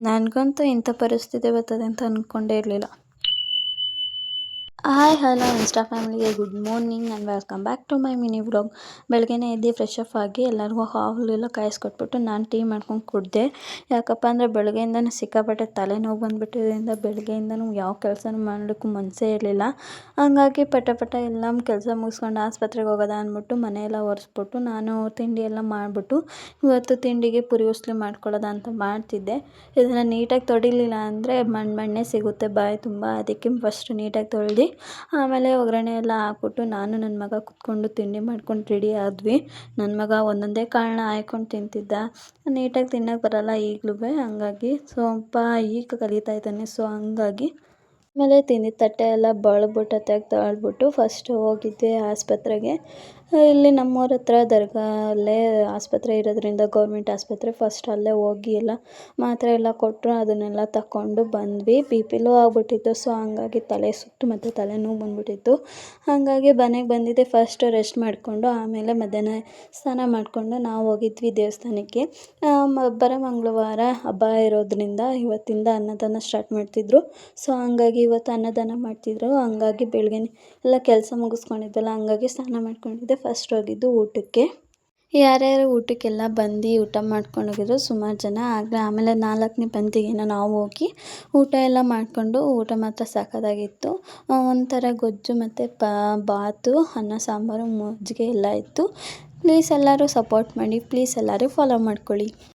ನನಗಂತೂ ಇಂಥ ಪರಿಸ್ಥಿತಿ ಬರ್ತದೆ ಅಂತ ಅಂದ್ಕೊಂಡೇ ಇರಲಿಲ್ಲ. ಹಾಯ್ ಹಲೋ ಇನ್ಸ್ಟಾ ಫ್ಯಾಮಿಲಿಗೆ good morning and welcome back to my mini vlog. ಬೆಳಗ್ಗೆನೇ ಎದ್ದು ಫ್ರೆಶ್ ಅಪ್ ಆಗಿ ಎಲ್ಲರಿಗೂ ಹಾಲೆಲ್ಲ ಕಾಯಿಸ್ಕೊಟ್ಬಿಟ್ಟು ನಾನು ಟೀ ಮಾಡ್ಕೊಂಡು ಕುಡಿದೆ. ಯಾಕಪ್ಪ ಅಂದರೆ ಬೆಳಗ್ಗೆಯಿಂದನೂ ಸಿಕ್ಕಾಪಟ್ಟೆ ತಲೆನೋವು ಬಂದುಬಿಟ್ಟಿದ್ದರಿಂದ ಬೆಳಗ್ಗೆಯಿಂದನೂ ಯಾವ ಕೆಲಸನೂ ಮಾಡೋಕ್ಕೂ ಮನಸ್ಸೇ ಇರಲಿಲ್ಲ. ಹಂಗಾಗಿ ಪಟ ಎಲ್ಲ ಕೆಲಸ ಮುಗಿಸ್ಕೊಂಡು ಆಸ್ಪತ್ರೆಗೆ ಹೋಗೋದಾ ಅಂದ್ಬಿಟ್ಟು ಮನೆಯೆಲ್ಲ ಒರೆಸ್ಬಿಟ್ಟು ನಾನು ತಿಂಡಿ ಎಲ್ಲ ಮಾಡಿಬಿಟ್ಟು ಇವತ್ತು ತಿಂಡಿಗೆ ಪುರಿ ಉಸ್ಲಿ ಮಾಡ್ಕೊಳ್ಳೋದ ಅಂತ ಮಾಡ್ತಿದ್ದೆ. ಇದನ್ನು ನೀಟಾಗಿ ತೊಳಿಲಿಲ್ಲ ಅಂದರೆ ಮಣ್ಣೆ ಸಿಗುತ್ತೆ ಬಾಯಿ ತುಂಬ. ಅದಕ್ಕೆ ಫಸ್ಟ್ ನೀಟಾಗಿ ತೊಳೆದು ಆಮೇಲೆ ಒಗ್ಗರಣೆ ಎಲ್ಲ ಹಾಕ್ಬಿಟ್ಟು ನಾನು ನನ್ನ ಮಗ ಕುತ್ಕೊಂಡು ತಿಂಡಿ ಮಾಡ್ಕೊಂಡು ರೆಡಿ ಆದ್ವಿ. ನನ್ನ ಮಗ ಒಂದೊಂದೇ ಕಾಳನ್ನ ಹಾಯ್ಕೊಂಡು ತಿಂತಿದ್ದ. ನೀಟಾಗಿ ತಿನ್ನೋಕೆ ಬರಲ್ಲ ಈಗಲೂ, ಹಂಗಾಗಿ ಸ್ವಲ್ಪ ಈಗ ಕಲಿತಾ ಇದ್ದಾನೆ. ಸೊ ಹಂಗಾಗಿ ಆಮೇಲೆ ತಿಂದಿದ್ದ ತಟ್ಟೆ ಎಲ್ಲ ಬಳ್ಬಿಟ್ಟು ತೊಳೆದ್ಬಿಟ್ಟು ಫಸ್ಟ್ ಹೋಗಿದ್ದೆ ಆಸ್ಪತ್ರೆಗೆ. ಇಲ್ಲಿ ನಮ್ಮೂರ ಹತ್ರ ದರ್ಗಾ ಅಲ್ಲೇ ಆಸ್ಪತ್ರೆ ಇರೋದ್ರಿಂದ ಗೌರ್ಮೆಂಟ್ ಆಸ್ಪತ್ರೆ, ಫಸ್ಟ್ ಅಲ್ಲೇ ಹೋಗಿ ಎಲ್ಲ ಮಾತ್ರೆ ಎಲ್ಲ ಕೊಟ್ಟರು. ಅದನ್ನೆಲ್ಲ ತಗೊಂಡು ಬಂದ್ವಿ. BP ಲೋ ಆಗ್ಬಿಟ್ಟಿತ್ತು. ಸೊ ಹಂಗಾಗಿ ತಲೆ ಸುತ್ತು ಮತ್ತು ತಲೆನೋವು ಬಂದ್ಬಿಟ್ಟಿತ್ತು. ಹಾಗಾಗಿ ಮನೆಗೆ ಬಂದಿದ್ದೆ. ಫಸ್ಟ್ ರೆಸ್ಟ್ ಮಾಡಿಕೊಂಡು ಆಮೇಲೆ ಮಧ್ಯಾಹ್ನ ಸ್ನಾನ ಮಾಡಿಕೊಂಡು ನಾವು ಹೋಗಿದ್ವಿ ದೇವಸ್ಥಾನಕ್ಕೆ. ಬರೋ ಮಂಗಳವಾರ ಹಬ್ಬ ಇರೋದ್ರಿಂದ ಇವತ್ತಿಂದ ಅನ್ನದಾನ ಸ್ಟಾರ್ಟ್ ಮಾಡ್ತಿದ್ರು. ಸೊ ಹಂಗಾಗಿ ಇವತ್ತು ಅನ್ನದಾನ ಮಾಡ್ತಿದ್ರು. ಹಂಗಾಗಿ ಬೆಳಗ್ಗೆನೇ ಎಲ್ಲ ಕೆಲಸ ಮುಗಿಸ್ಕೊಂಡಿದ್ದೆಲ್ಲ, ಹಂಗಾಗಿ ಸ್ನಾನ ಮಾಡ್ಕೊಂಡಿದ್ದೆ. ಫಸ್ಟ್ ಹೋಗಿದ್ದು ಊಟಕ್ಕೆ. ಯಾರ್ಯಾರು ಊಟಕ್ಕೆಲ್ಲ ಬಂದು ಊಟ ಮಾಡ್ಕೊಂಡು ಹೋಗಿದ್ರು ಸುಮಾರು ಜನ. ಆಮೇಲೆ 4ನೇ ಪಂಕ್ತಿಗೇನೋ ನಾವು ಹೋಗಿ ಊಟ ಎಲ್ಲ ಮಾಡಿಕೊಂಡು, ಊಟ ಮಾತ್ರ ಸಖತ್ತಾಗಿತ್ತು. ಒಂಥರ ಗೊಜ್ಜು ಮತ್ತು ಬಾತು, ಅನ್ನ ಸಾಂಬಾರು, ಮಜ್ಜಿಗೆ ಎಲ್ಲ ಇತ್ತು. ಪ್ಲೀಸ್ ಎಲ್ಲರೂ ಸಪೋರ್ಟ್ ಮಾಡಿ, ಪ್ಲೀಸ್ ಎಲ್ಲರೂ ಫಾಲೋ ಮಾಡ್ಕೊಳ್ಳಿ.